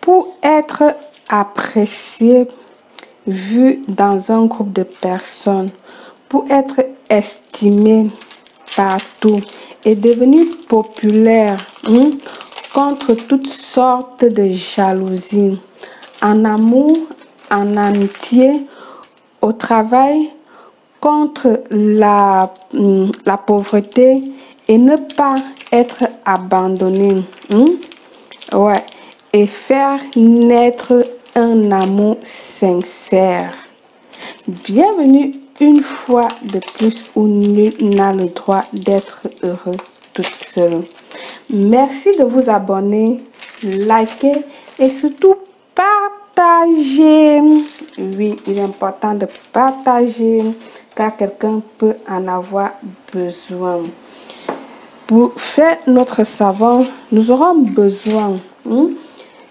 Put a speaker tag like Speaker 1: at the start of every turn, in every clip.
Speaker 1: Pour être apprécié, vu dans un groupe de personnes, pour être estimé partout et devenir populaire contre toutes sortes de jalousies, en amour, en amitié, au travail, contre la pauvreté et ne pas être abandonné. Ouais. Et faire naître un amour sincère. Bienvenue une fois de plus où nul n'a le droit d'être heureux toute seule. Merci de vous abonner, liker et surtout partager. Oui, il est important de partager car quelqu'un peut en avoir besoin. Pour faire notre savon, nous aurons besoin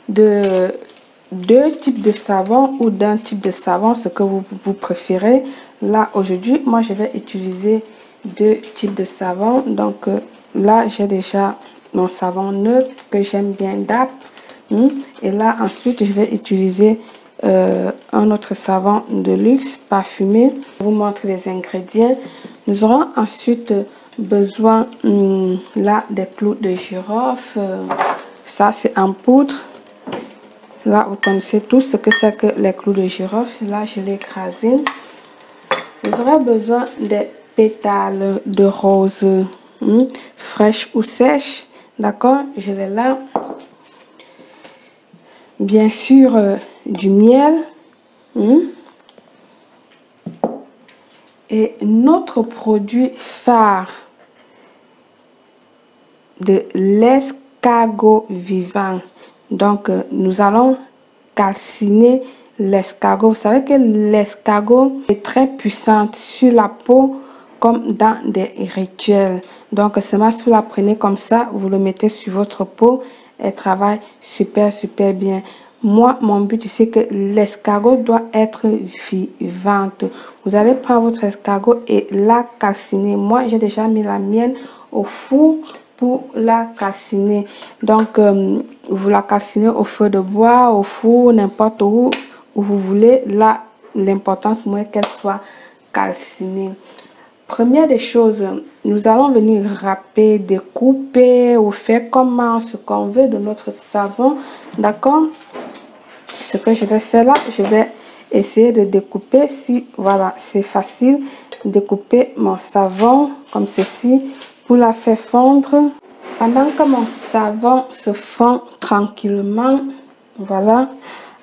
Speaker 1: de 2 types de savon ou d'un type de savon, ce que vous préférez. Là aujourd'hui moi je vais utiliser 2 types de savon. Donc là j'ai déjà mon savon neutre que j'aime bien DAP, et là ensuite je vais utiliser un autre savon de luxe parfumé. Je vous montre les ingrédients. Nous aurons ensuite besoin là des clous de girofle. Ça c'est en poudre. Là, vous connaissez tous ce que c'est que les clous de girofle. Là, je l'ai écrasé. Vous aurez besoin des pétales de rose fraîches ou sèches. D'accord? Je l'ai là. Bien sûr, du miel. Et notre produit phare de l'escargot vivant. Donc, nous allons calciner l'escargot. Vous savez que l'escargot est très puissant sur la peau comme dans des rituels. Donc, seulement si vous la prenez comme ça, vous le mettez sur votre peau, elle travaille super bien. Moi, mon but c'est que l'escargot doit être vivante. Vous allez prendre votre escargot et la calciner. Moi, j'ai déjà mis la mienne au four pour la calciner. Donc vous la calcinez au feu de bois, au four, n'importe où vous voulez. Là, l'important pour moi est qu'elle soit calcinée. Première des choses, nous allons venir râper, découper ou faire comment ce qu'on veut de notre savon. D'accord? Ce que je vais faire là, je vais essayer de découper. Si voilà, c'est facile, découper mon savon comme ceci pour la faire fondre. Pendant que mon savon se fond tranquillement, voilà,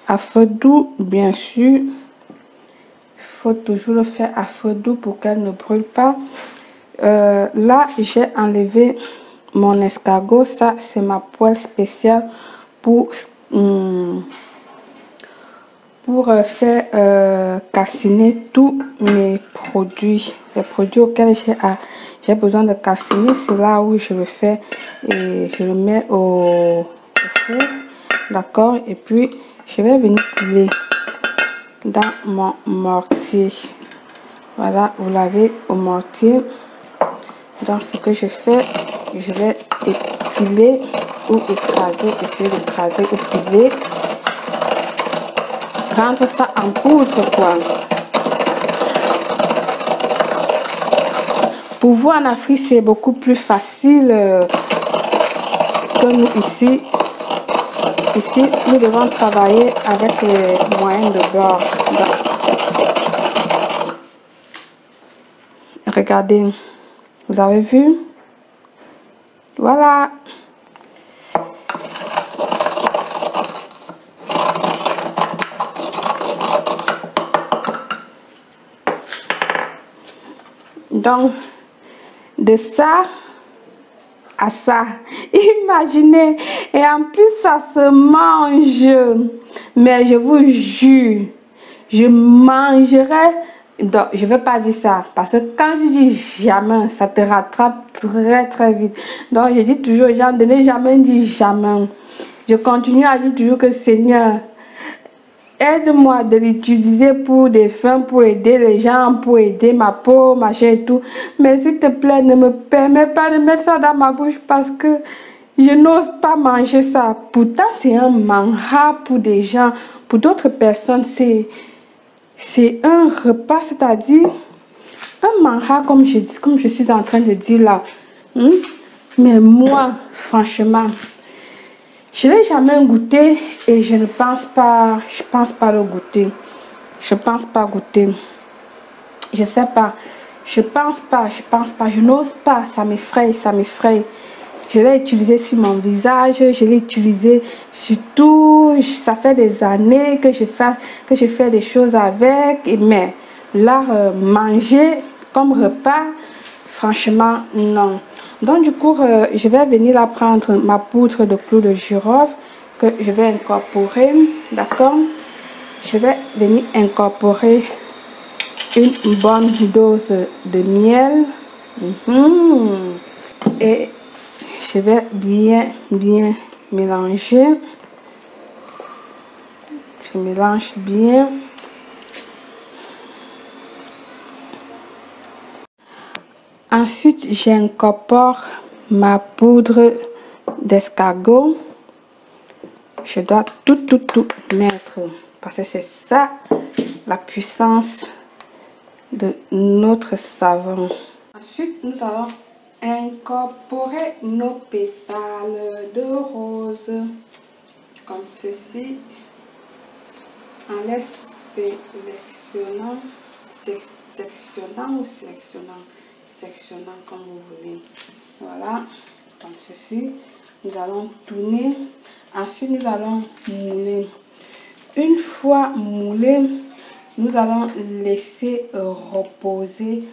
Speaker 1: à feu doux bien sûr. Il faut toujours le faire à feu doux pour qu'elle ne brûle pas. Là, j'ai enlevé mon escargot. Ça, c'est ma poêle spéciale pour faire calciner tous mes produits. Les produits auxquels j'ai besoin de calciner, c'est là où je le fais et je le mets au four. D'accord? Et puis, je vais venir piler dans mon mortier. Voilà, vous l'avez au mortier. Donc, ce que je fais, je vais piler ou écraser, essayer d'écraser ou piler. Rendre ça en poudre, quoi. Pour vous en Afrique, c'est beaucoup plus facile que nous ici. Ici, nous devons travailler avec les moyens de bord. Regardez, vous avez vu? Voilà. Donc, de ça à ça, imaginez, et en plus ça se mange, mais je vous jure, je mangerai. Donc je vais pas dire ça parce que quand je dis jamais, ça te rattrape très vite. Donc je dis toujours aux gens de ne jamais dire jamais. Je continue à dire toujours que Seigneur, aide-moi de l'utiliser pour des fins, pour aider les gens, pour aider ma peau, machin et tout. Mais s'il te plaît, ne me permets pas de mettre ça dans ma bouche parce que Je n'ose pas manger ça. Pourtant, c'est un manjar pour des gens. Pour d'autres personnes, c'est un repas, c'est-à-dire un manjar, comme je suis en train de dire là. Mais moi, franchement, je ne l'ai jamais goûté et je pense pas le goûter. Je pense pas goûter. Je sais pas. Je pense pas. Je n'ose pas. Ça m'effraie. Je l'ai utilisé sur mon visage. Je l'ai utilisé sur tout. Ça fait des années que je fais des choses avec. Mais là, manger comme repas, franchement, non. Donc du coup, je vais venir là prendre ma poudre de clou de girofle que je vais incorporer. D'accord? Je vais venir incorporer une bonne dose de miel. Et je vais bien mélanger. Je mélange bien. Ensuite, j'incorpore ma poudre d'escargot. Je dois tout mettre parce que c'est ça la puissance de notre savon. Ensuite, nous allons incorporer nos pétales de rose comme ceci en les sectionnant comme vous voulez. Voilà, comme ceci. Nous allons tourner. Ensuite, nous allons mouler. Une fois moulé, nous allons laisser reposer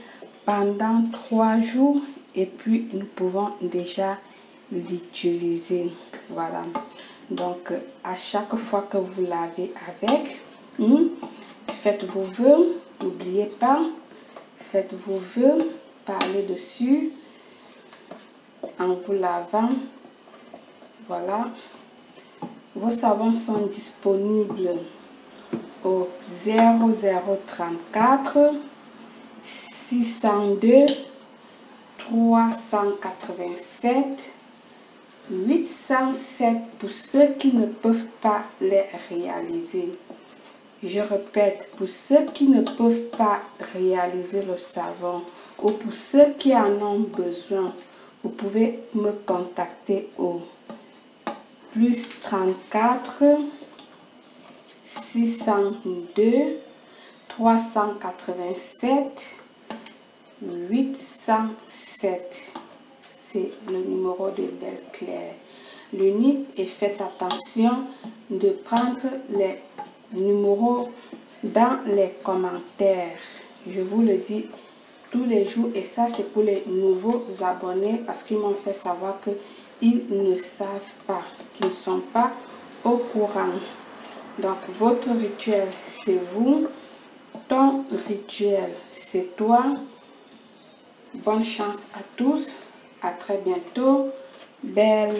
Speaker 1: pendant 3 jours et puis nous pouvons déjà l'utiliser. Voilà. Donc, à chaque fois que vous lavez avec, faites vos vœux. N'oubliez pas, faites vos vœux, parlez dessus en vous lavant. Voilà. Vos savons sont disponibles au 0034 602 387 807 pour ceux qui ne peuvent pas les réaliser. Je répète, pour ceux qui ne peuvent pas réaliser le savon ou pour ceux qui en ont besoin, vous pouvez me contacter au plus 34 602 387 807. C'est le numéro de Belle Claire. L'unique, et faites attention de prendre les numéros dans les commentaires. Je vous le dis tous les jours et ça c'est pour les nouveaux abonnés parce qu'ils m'ont fait savoir que ils ne savent pas, qu'ils ne sont pas au courant. Donc votre rituel c'est vous, ton rituel c'est toi. Bonne chance à tous, à très bientôt. Belle